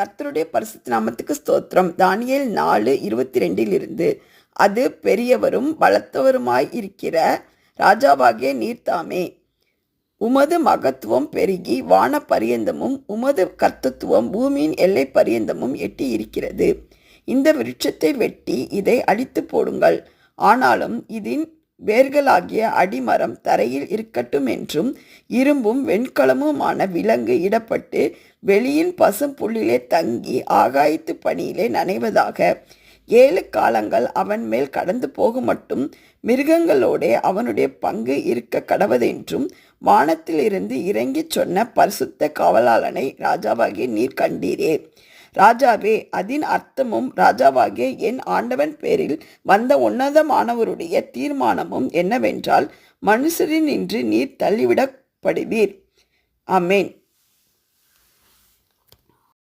கர்த்தருடைய பரிசுத்த நாமத்துக்கு ஸ்தோத்திரம். தானியேல் 4:22 அது பெரியவரும் பலத்தவருமாய் இருக்கிற ராஜாவாகிய நீர்தாமே. உமது மகத்துவம் பெருகி வான பரியந்தமும் உமது கர்த்தத்துவம் பூமியின் எல்லை பரியந்தமும் எட்டி இருக்கிறது. இந்த விருட்சத்தை வெட்டி இதை அழித்து போடுங்கள். ஆனாலும் இதன் வேர்களாகிய அடிமரம் தரையில் இருக்கட்டும் என்றும் இரும்பும் வெண்கலமுமான விலங்கு இடப்பட்டு வெளியின் பசும் புல்லிலே தங்கி ஆகாயத்து பனியிலே நனைவதாக. 7 காலங்கள் அவன் மேல் கடந்து போக மட்டும் மிருகங்களோடே அவனுடைய பங்கு இருக்க கடவதென்றும் வானத்திலிருந்து இறங்கிச் சொன்ன பரிசுத்த காவலாளனை ராஜாவாகிய நீர் கண்டீரே. ராஜாவே, அதன் அர்த்தமும் ராஜாவாகிய என் ஆண்டவன் பேரில் வந்த உன்னதமானவருடைய தீர்மானமும் என்னவென்றால், மனுஷரினின்று நீர் தள்ளிவிடப்படுவீர். ஆமென்.